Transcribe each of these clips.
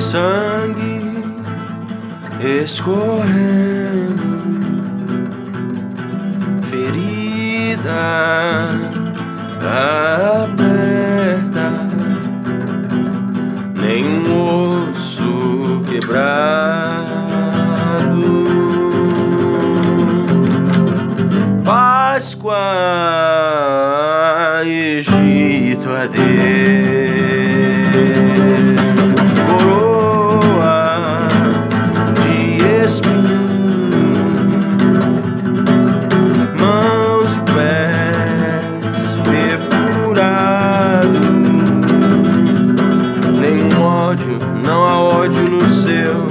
sangue escorrendo, ferida aberta, nenhum osso quebrado. Páscoa, Egito, adeus. Coroa de espinhos, mãos e pés perfurados, nenhum ódio, não há ódio no seu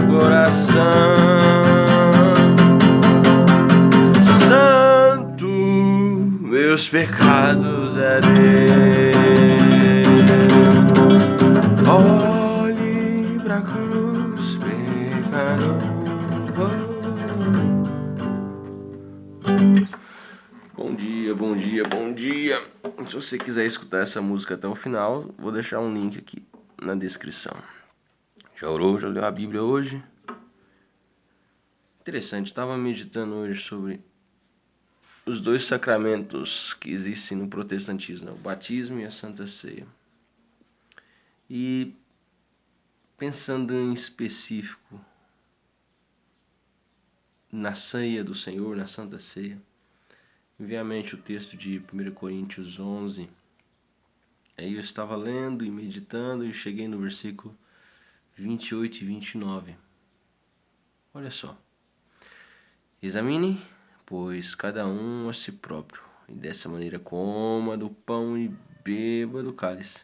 coração. Santo, meus pecados é Deus. Olhe pra cruz, pecador. Bom dia, bom dia, bom dia. Se você quiser escutar essa música até o final, vou deixar um link aqui na descrição. Já orou? Já leu a Bíblia hoje? Interessante, estava meditando hoje sobre os dois sacramentos que existem no protestantismo, né? O batismo e a Santa Ceia. E pensando em específico na ceia do Senhor, na Santa Ceia, me veio à mente o texto de 1 Coríntios 11. Aí eu estava lendo e meditando e cheguei no versículo 28 e 29. Olha só. Examine, pois, cada um a si próprio, e dessa maneira coma do pão e beba do cálice.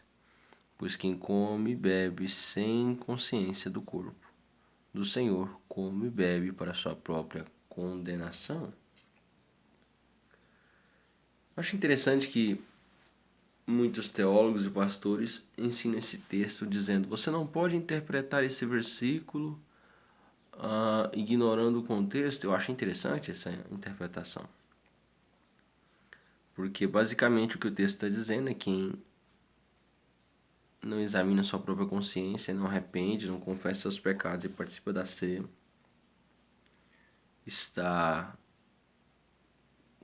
Pois quem come e bebe sem consciência do corpo do Senhor, come e bebe para sua própria condenação. Acho interessante que muitos teólogos e pastores ensinam esse texto dizendo: você não pode interpretar esse versículo ignorando o contexto. Eu acho interessante essa interpretação, porque basicamente o que o texto está dizendo é que quem não examina sua própria consciência, não arrepende, não confessa seus pecados e participa da ceia, está,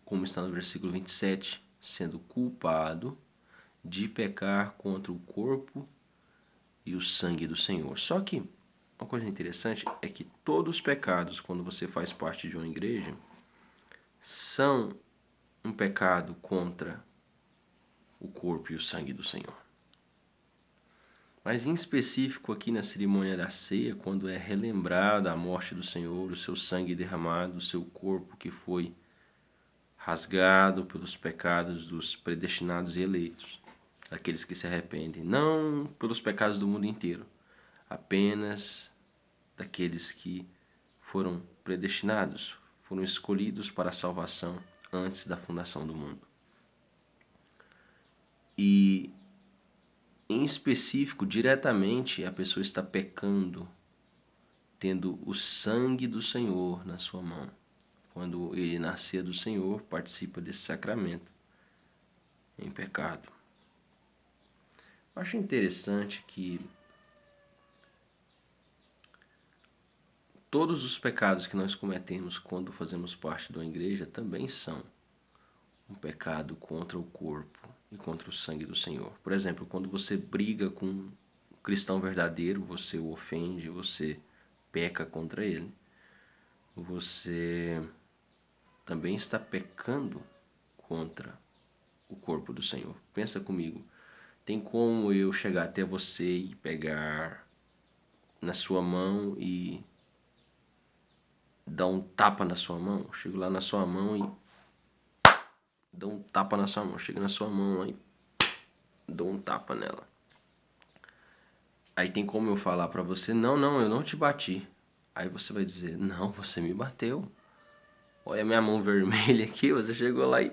como está no versículo 27, sendo culpado de pecar contra o corpo e o sangue do Senhor. Só que uma coisa interessante é que todos os pecados, quando você faz parte de uma igreja, são um pecado contra o corpo e o sangue do Senhor. Mas em específico aqui na cerimônia da ceia, quando é relembrada a morte do Senhor, o seu sangue derramado, o seu corpo que foi rasgado pelos pecados dos predestinados e eleitos, aqueles que se arrependem, não pelos pecados do mundo inteiro, apenas daqueles que foram predestinados, foram escolhidos para a salvação antes da fundação do mundo. E em específico, diretamente, a pessoa está pecando, tendo o sangue do Senhor na sua mão. Quando ele nascer do Senhor, participa desse sacramento em pecado. Acho interessante que todos os pecados que nós cometemos quando fazemos parte de uma igreja também são um pecado contra o corpo e contra o sangue do Senhor. Por exemplo, quando você briga com um cristão verdadeiro, você o ofende, você peca contra ele, você também está pecando contra o corpo do Senhor. Pensa comigo, tem como eu chegar até você e pegar na sua mão e dar um tapa na sua mão? Eu chego lá na sua mão e dou um tapa na sua mão. Chego na sua mão e dou um tapa nela. Aí tem como eu falar pra você: não, eu não te bati. Aí você vai dizer: não, você me bateu. Olha a minha mão vermelha aqui, você chegou lá e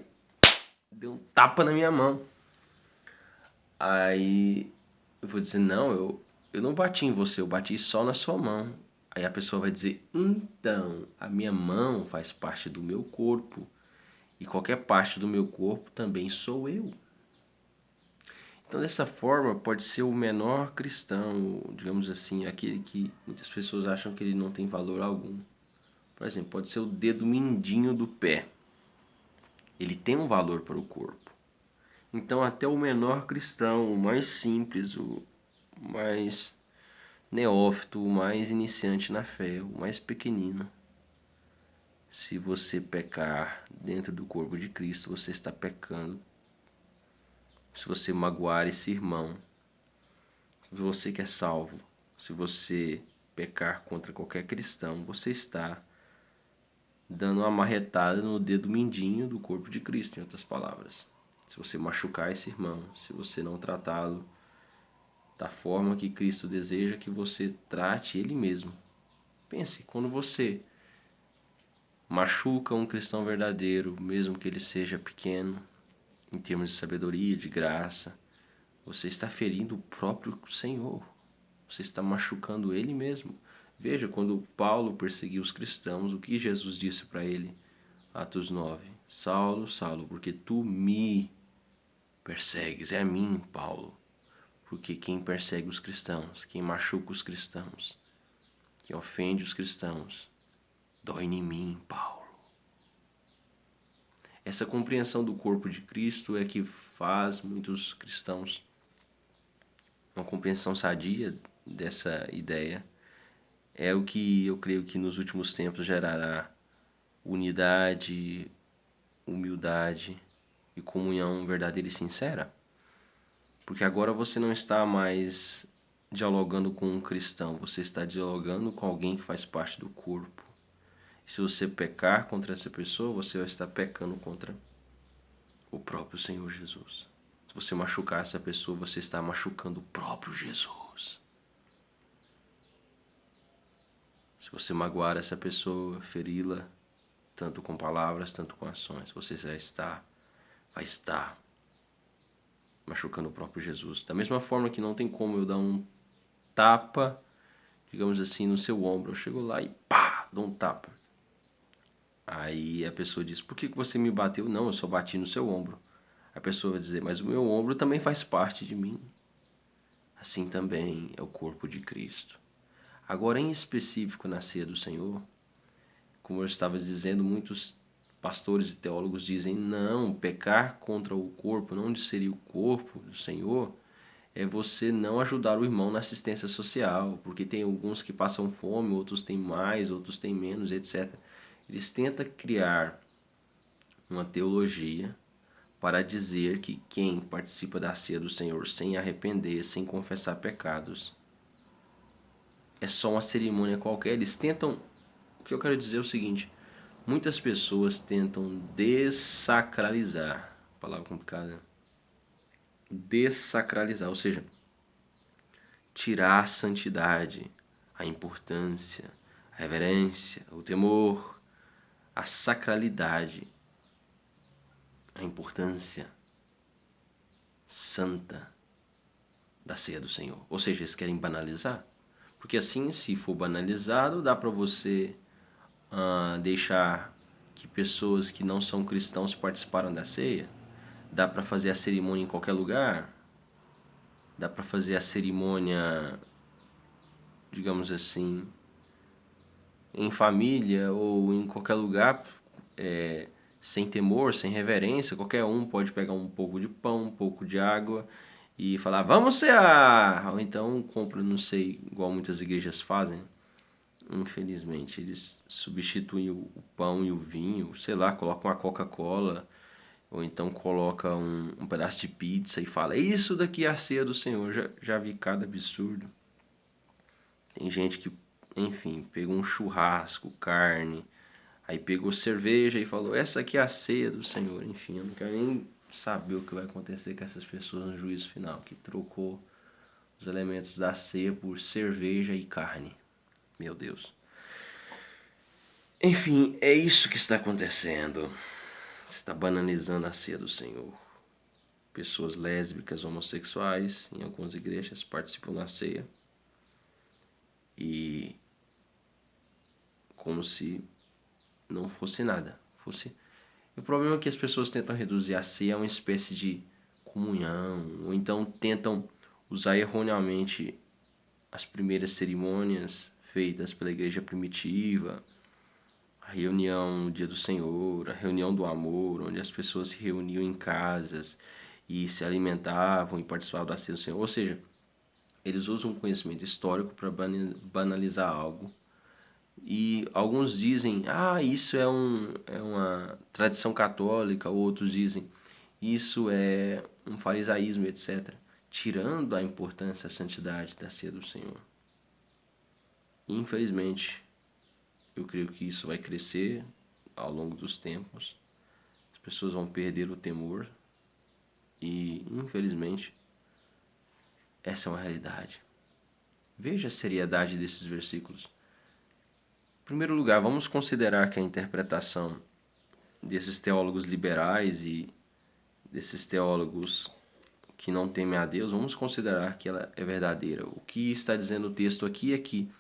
deu um tapa na minha mão. Aí eu vou dizer: não, eu não bati em você, eu bati só na sua mão. Aí a pessoa vai dizer: então, a minha mão faz parte do meu corpo, e qualquer parte do meu corpo também sou eu. Então, dessa forma, pode ser o menor cristão, digamos assim, aquele que muitas pessoas acham que ele não tem valor algum. Por exemplo, pode ser o dedo mindinho do pé. Ele tem um valor para o corpo. Então, até o menor cristão, o mais simples, o mais neófito, o mais iniciante na fé, o mais pequenino, se você pecar dentro do corpo de Cristo, você está pecando. Se você magoar esse irmão, se você que é salvo, se você pecar contra qualquer cristão, você está dando uma marretada no dedo mindinho do corpo de Cristo, em outras palavras. Se você machucar esse irmão, se você não tratá-lo da forma que Cristo deseja que você trate ele mesmo. Pense, quando você machuca um cristão verdadeiro, mesmo que ele seja pequeno, em termos de sabedoria, de graça, você está ferindo o próprio Senhor. Você está machucando ele mesmo. Veja, quando Paulo perseguiu os cristãos, o que Jesus disse para ele? Atos 9. Saulo, Saulo, porque tu me persegues. É a mim, Paulo. Porque quem persegue os cristãos, quem machuca os cristãos, quem ofende os cristãos, dói em mim, Paulo. Essa compreensão do corpo de Cristo é que faz muitos cristãos, uma compreensão sadia dessa ideia, é o que eu creio que nos últimos tempos gerará unidade, humildade e comunhão verdadeira e sincera. Porque agora você não está mais dialogando com um cristão, você está dialogando com alguém que faz parte do corpo. E se você pecar contra essa pessoa, você vai estar pecando contra o próprio Senhor Jesus. Se você machucar essa pessoa, você está machucando o próprio Jesus. Se você magoar essa pessoa, feri-la, tanto com palavras, tanto com ações, você vai estar machucando o próprio Jesus. Da mesma forma que não tem como eu dar um tapa, digamos assim, no seu ombro. Eu chego lá e pá, dou um tapa. Aí a pessoa diz, por que você me bateu? Não, eu só bati no seu ombro. A pessoa vai dizer, mas o meu ombro também faz parte de mim. Assim também é o corpo de Cristo. Agora, em específico, na ceia do Senhor, como eu estava dizendo, muitos pastores e teólogos dizem, não, pecar contra o corpo, não seria o corpo do Senhor, é você não ajudar o irmão na assistência social, porque tem alguns que passam fome, outros têm mais, outros têm menos, etc. Eles tentam criar uma teologia para dizer que quem participa da ceia do Senhor sem arrepender, sem confessar pecados, é só uma cerimônia qualquer. Eles tentam, o que eu quero dizer é o seguinte, muitas pessoas tentam dessacralizar, palavra complicada, dessacralizar, ou seja, tirar a santidade, a importância, a reverência, o temor, a sacralidade, a importância santa da ceia do Senhor. Ou seja, eles querem banalizar. Porque assim, se for banalizado, dá para você deixar que pessoas que não são cristãos participaram da ceia. Dá para fazer a cerimônia em qualquer lugar. Dá para fazer a cerimônia, digamos assim, em família ou em qualquer lugar, sem temor, sem reverência. Qualquer um pode pegar um pouco de pão, um pouco de água e falar, vamos cear! Ou então compra, não sei, igual muitas igrejas fazem. Infelizmente, eles substituem o pão e o vinho, sei lá, colocam uma Coca-Cola, ou então coloca um pedaço de pizza e fala, isso daqui é a ceia do Senhor. Já vi cada absurdo. Tem gente que, enfim, pegou um churrasco, carne, aí pegou cerveja e falou, essa aqui é a ceia do Senhor. Enfim, eu não quero nem saber o que vai acontecer com essas pessoas no juízo final, que trocou os elementos da ceia por cerveja e carne. Meu Deus. Enfim, é isso que está acontecendo. Está banalizando a ceia do Senhor. Pessoas lésbicas, homossexuais, em algumas igrejas participam da ceia. E como se não fosse nada. O problema é que as pessoas tentam reduzir a ceia a uma espécie de comunhão, ou então tentam usar erroneamente as primeiras cerimônias feitas pela igreja primitiva, a reunião no dia do Senhor, a reunião do amor, onde as pessoas se reuniam em casas e se alimentavam e participavam da ceia do Senhor. Ou seja, eles usam conhecimento histórico para banalizar algo. E alguns dizem, isso é uma tradição católica, outros dizem, isso é um farisaísmo, etc. Tirando a importância, a santidade da ceia do Senhor. Infelizmente, eu creio que isso vai crescer ao longo dos tempos. As pessoas vão perder o temor e, infelizmente, essa é uma realidade. Veja a seriedade desses versículos. Em primeiro lugar, vamos considerar que a interpretação desses teólogos liberais e desses teólogos que não temem a Deus, vamos considerar que ela é verdadeira. O que está dizendo o texto aqui é que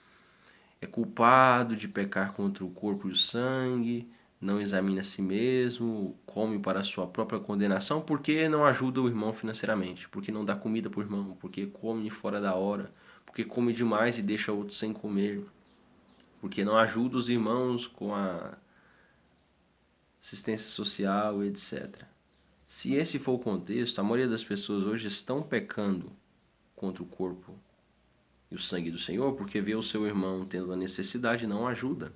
é culpado de pecar contra o corpo e o sangue, não examina a si mesmo, come para a sua própria condenação, porque não ajuda o irmão financeiramente, porque não dá comida para o irmão, porque come fora da hora, porque come demais e deixa outros sem comer, porque não ajuda os irmãos com a assistência social, etc. Se esse for o contexto, a maioria das pessoas hoje estão pecando contra o corpo e o sangue do Senhor porque vê o seu irmão tendo a necessidade e não ajuda.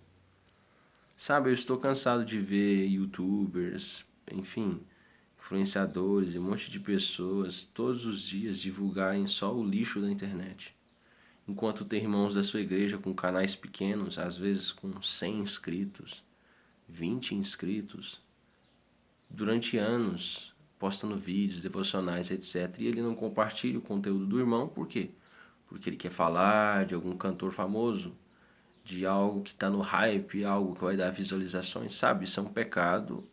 Sabe, eu estou cansado de ver youtubers, enfim, influenciadores e um monte de pessoas todos os dias divulgarem só o lixo da internet. Enquanto tem irmãos da sua igreja com canais pequenos, às vezes com 100 inscritos, 20 inscritos, durante anos postando vídeos, devocionais, etc. E ele não compartilha o conteúdo do irmão, por quê? Porque ele quer falar de algum cantor famoso, de algo que está no hype, algo que vai dar visualizações, sabe? Isso é um pecado,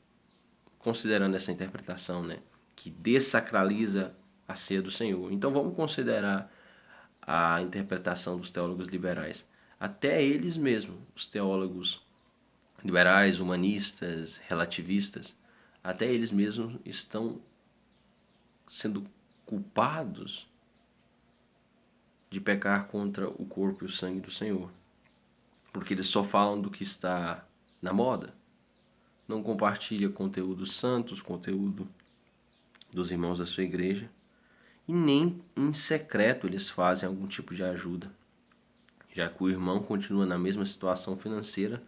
considerando essa interpretação, né? Que desacraliza a ceia do Senhor. Então vamos considerar a interpretação dos teólogos liberais. Até eles mesmos, os teólogos liberais, humanistas, relativistas, até eles mesmos estão sendo culpados de pecar contra o corpo e o sangue do Senhor. Porque eles só falam do que está na moda. Não compartilha conteúdo santos, conteúdo dos irmãos da sua igreja. E nem em secreto eles fazem algum tipo de ajuda. Já que o irmão continua na mesma situação financeira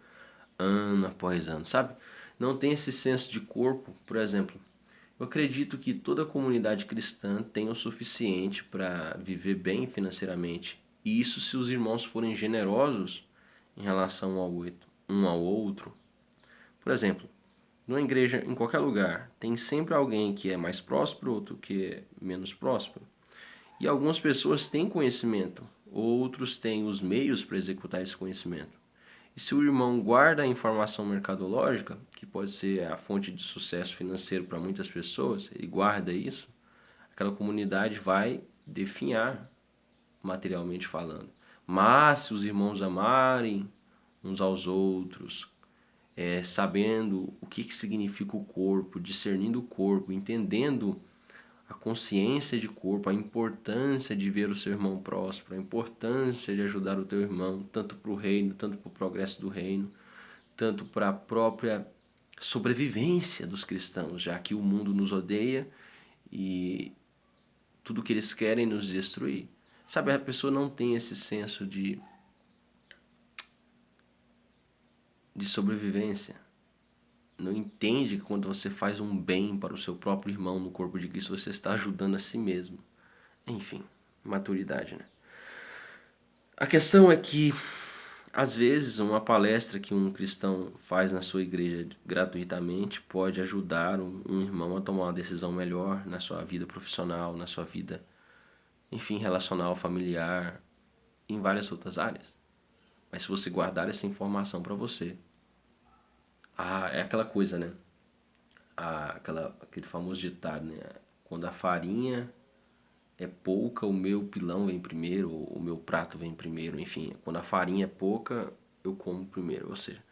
ano após ano, sabe? Não tem esse senso de corpo, por exemplo. Eu acredito que toda comunidade cristã tem o suficiente para viver bem financeiramente. E isso se os irmãos forem generosos em relação um ao outro. Por exemplo, numa igreja, em qualquer lugar, tem sempre alguém que é mais próspero, outro que é menos próspero. E algumas pessoas têm conhecimento, outros têm os meios para executar esse conhecimento. E se o irmão guarda a informação mercadológica, que pode ser a fonte de sucesso financeiro para muitas pessoas, ele guarda isso, aquela comunidade vai definhar, materialmente falando. Mas se os irmãos amarem uns aos outros, sabendo o que significa o corpo, discernindo o corpo, entendendo a consciência de corpo, a importância de ver o seu irmão próspero, a importância de ajudar o teu irmão, tanto para o reino, tanto para o progresso do reino, tanto para a própria sobrevivência dos cristãos, já que o mundo nos odeia e tudo que eles querem nos destruir. Sabe, a pessoa não tem esse senso de sobrevivência. Não entende que quando você faz um bem para o seu próprio irmão no corpo de Cristo, você está ajudando a si mesmo. Enfim, maturidade, né? A questão é que, às vezes, uma palestra que um cristão faz na sua igreja gratuitamente pode ajudar um irmão a tomar uma decisão melhor na sua vida profissional, na sua vida, enfim, relacional, familiar, em várias outras áreas. Mas se você guardar essa informação para você, é aquela coisa, né? Aquele famoso ditado, né? Quando a farinha é pouca, o meu pilão vem primeiro, o meu prato vem primeiro, enfim, quando a farinha é pouca, eu como primeiro, ou seja,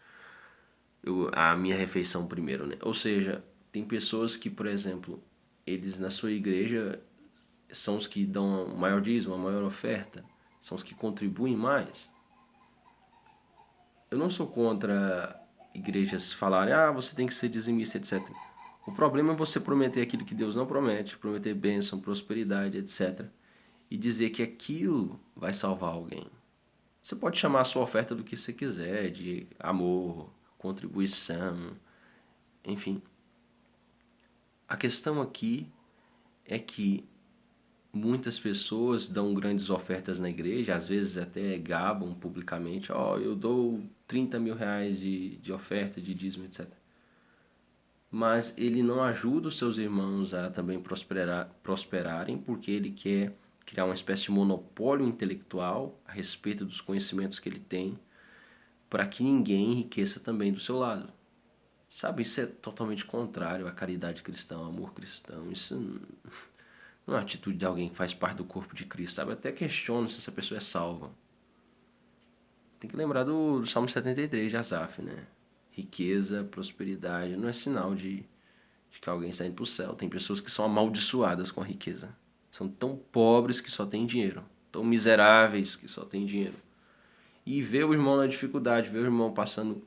a minha refeição primeiro, né? Ou seja, tem pessoas que, por exemplo, eles na sua igreja são os que dão o maior dízimo, a maior oferta, são os que contribuem mais. Eu não sou contra igrejas falarem, você tem que ser dizimista, etc. O problema é você prometer aquilo que Deus não promete, prometer bênção, prosperidade, etc. E dizer que aquilo vai salvar alguém. Você pode chamar a sua oferta do que você quiser, de amor, contribuição, enfim. A questão aqui é que muitas pessoas dão grandes ofertas na igreja, às vezes até gabam publicamente, eu dou 30 mil reais de oferta, de dízimo, etc. Mas ele não ajuda os seus irmãos a também prosperarem, porque ele quer criar uma espécie de monopólio intelectual a respeito dos conhecimentos que ele tem, para que ninguém enriqueça também do seu lado. Sabe, isso é totalmente contrário à caridade cristã, ao amor cristão. Isso não é uma atitude de alguém que faz parte do corpo de Cristo, sabe? Até questiono se essa pessoa é salva. Tem que lembrar do Salmo 73 de Asaf, né? Riqueza, prosperidade, não é sinal de que alguém está indo para o céu. Tem pessoas que são amaldiçoadas com a riqueza. São tão pobres que só têm dinheiro. Tão miseráveis que só têm dinheiro. E vê o irmão na dificuldade, vê o irmão passando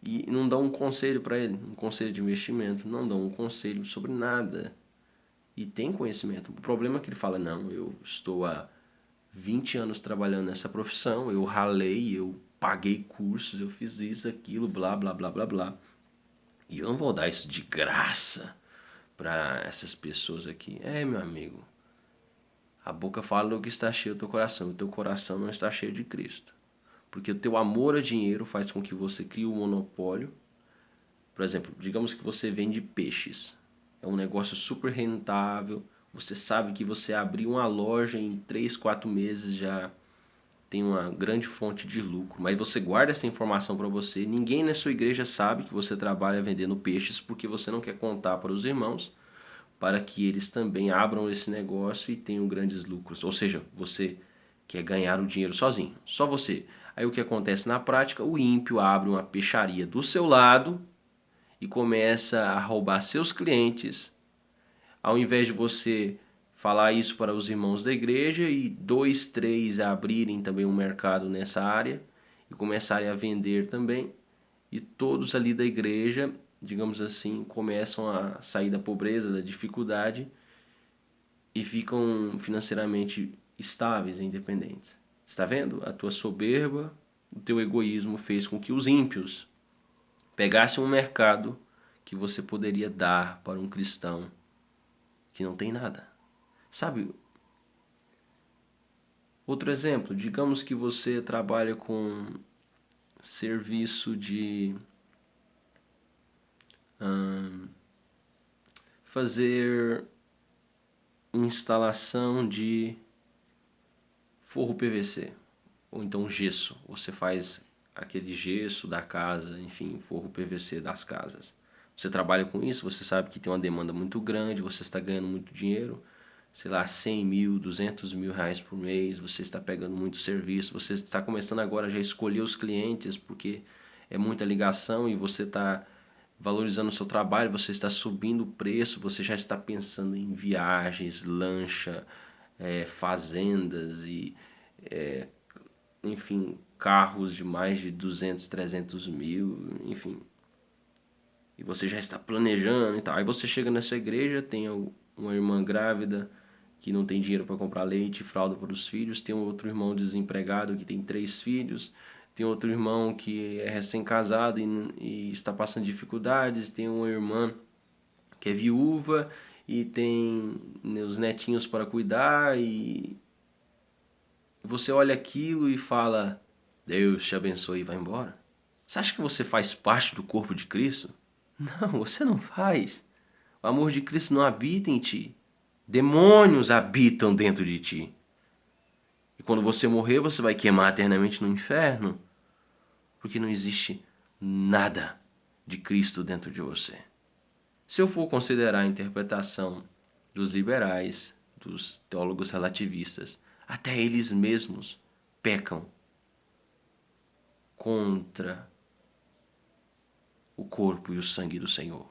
e não dão um conselho para ele, um conselho de investimento, não dão um conselho sobre nada. E tem conhecimento. O problema é que ele fala, não, eu estou há 20 anos trabalhando nessa profissão, eu ralei, eu paguei cursos, eu fiz isso, aquilo, blá, blá, blá, blá, blá. E eu não vou dar isso de graça para essas pessoas aqui. Meu amigo, a boca fala do que está cheio do teu coração, o teu coração não está cheio de Cristo. Porque o teu amor a dinheiro faz com que você crie um monopólio. Por exemplo, digamos que você vende peixes. É um negócio super rentável. Você sabe que você abrir uma loja em 3, 4 meses já tem uma grande fonte de lucro. Mas você guarda essa informação para você. Ninguém na sua igreja sabe que você trabalha vendendo peixes porque você não quer contar para os irmãos, para que eles também abram esse negócio e tenham grandes lucros. Ou seja, você quer ganhar o dinheiro sozinho, só você. Aí o que acontece na prática? O ímpio abre uma peixaria do seu lado e começa a roubar seus clientes. Ao invés de você falar isso para os irmãos da igreja e 2, 3 abrirem também um mercado nessa área e começarem a vender também, e todos ali da igreja, digamos assim, começam a sair da pobreza, da dificuldade e ficam financeiramente estáveis e independentes. Está vendo? A tua soberba, o teu egoísmo fez com que os ímpios pegassem um mercado que você poderia dar para um cristão que não tem nada. Sabe? Outro exemplo, digamos que você trabalha com serviço de fazer instalação de forro PVC, ou então gesso. Você faz aquele gesso da casa, enfim, forro PVC das casas. Você trabalha com isso, você sabe que tem uma demanda muito grande, você está ganhando muito dinheiro, sei lá, 100 mil, 200 mil reais por mês, você está pegando muito serviço, você está começando agora já a escolher os clientes, porque é muita ligação e você está valorizando o seu trabalho, você está subindo o preço, você já está pensando em viagens, lancha, fazendas e, enfim, carros de mais de 200, 300 mil, enfim. E você já está planejando e tal. Aí você chega nessa igreja, tem uma irmã grávida que não tem dinheiro para comprar leite e fralda para os filhos, tem outro irmão desempregado que tem 3 filhos, tem outro irmão que é recém-casado e está passando dificuldades, tem uma irmã que é viúva e tem os netinhos para cuidar, e você olha aquilo e fala, Deus te abençoe e vai embora. Você acha que você faz parte do corpo de Cristo? Não, você não faz. O amor de Cristo não habita em ti. Demônios habitam dentro de ti. E quando você morrer, você vai queimar eternamente no inferno, porque não existe nada de Cristo dentro de você. Se eu for considerar a interpretação dos liberais, dos teólogos relativistas, até eles mesmos pecam contra o corpo e o sangue do Senhor.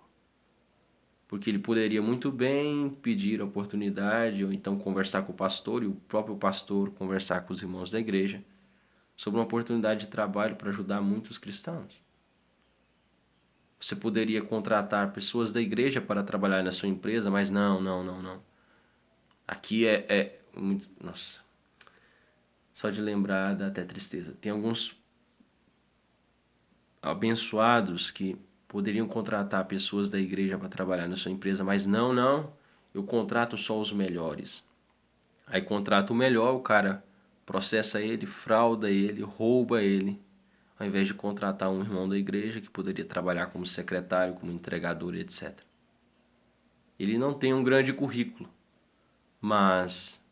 Porque ele poderia muito bem pedir a oportunidade ou então conversar com o pastor e o próprio pastor conversar com os irmãos da igreja sobre uma oportunidade de trabalho para ajudar muitos cristãos. Você poderia contratar pessoas da igreja para trabalhar na sua empresa, mas não. Aqui é muito... Nossa, só de lembrar dá até tristeza. Tem alguns abençoados que poderiam contratar pessoas da igreja para trabalhar na sua empresa, mas não, eu contrato só os melhores. Aí contrata o melhor, o cara processa ele, frauda ele, rouba ele, ao invés de contratar um irmão da igreja que poderia trabalhar como secretário, como entregador, etc. Ele não tem um grande currículo, mas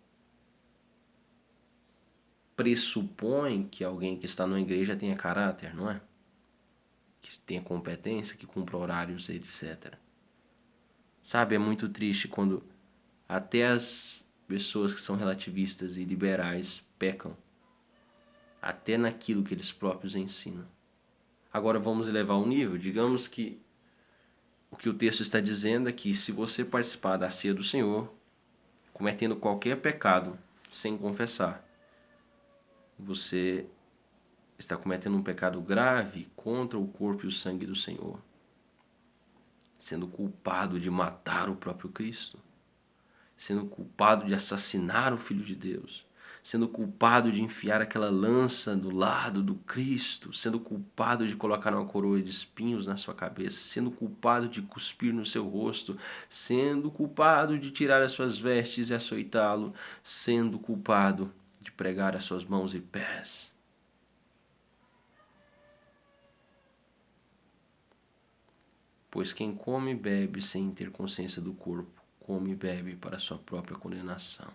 pressupõe que alguém que está numa igreja tenha caráter, não é? Que tenha competência, que cumpra horários, etc. Sabe, é muito triste quando até as pessoas que são relativistas e liberais pecam, até naquilo que eles próprios ensinam. Agora vamos elevar o nível. Digamos que o que o texto está dizendo é que se você participar da ceia do Senhor, cometendo qualquer pecado sem confessar, você está cometendo um pecado grave contra o corpo e o sangue do Senhor, sendo culpado de matar o próprio Cristo, sendo culpado de assassinar o Filho de Deus, sendo culpado de enfiar aquela lança do lado do Cristo, sendo culpado de colocar uma coroa de espinhos na sua cabeça, sendo culpado de cuspir no seu rosto, sendo culpado de tirar as suas vestes e açoitá-lo, sendo culpado de pregar as suas mãos e pés. Pois quem come e bebe sem ter consciência do corpo, come e bebe para sua própria condenação.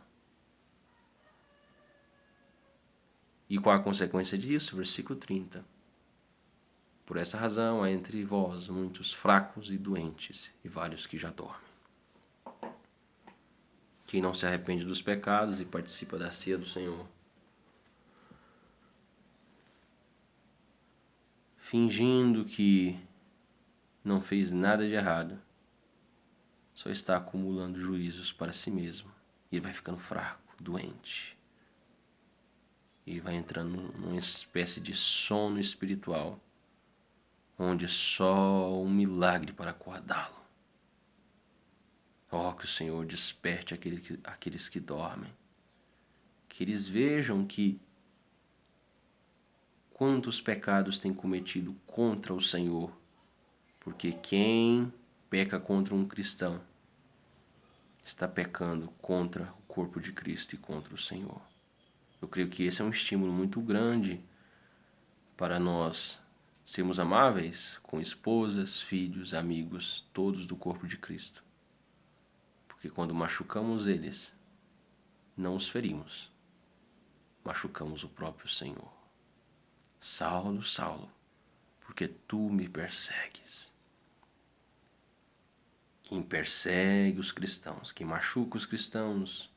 E qual a consequência disso? Versículo 30. Por essa razão há entre vós muitos fracos e doentes, e vários que já dormem. Quem não se arrepende dos pecados e participa da ceia do Senhor, fingindo que não fez nada de errado, só está acumulando juízos para si mesmo. E ele vai ficando fraco, doente. E vai entrando numa espécie de sono espiritual, onde só um milagre para acordá-lo. Oh, que o Senhor desperte aqueles que dormem. Que eles vejam que quantos pecados têm cometido contra o Senhor. Porque quem peca contra um cristão está pecando contra o corpo de Cristo e contra o Senhor. Eu creio que esse é um estímulo muito grande para nós sermos amáveis com esposas, filhos, amigos, todos do corpo de Cristo. Porque quando machucamos eles, não os ferimos, machucamos o próprio Senhor. Saulo, Saulo, porque tu me persegues. Quem persegue os cristãos, quem machuca os cristãos,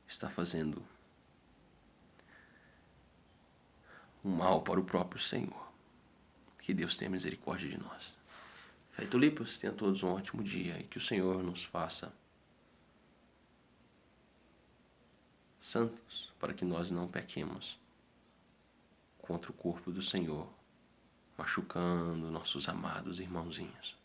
está fazendo um mal para o próprio Senhor. Que Deus tenha misericórdia de nós. Fé e tulipas, tenham todos um ótimo dia e que o Senhor nos faça santos para que nós não pequemos contra o corpo do Senhor, machucando nossos amados irmãozinhos.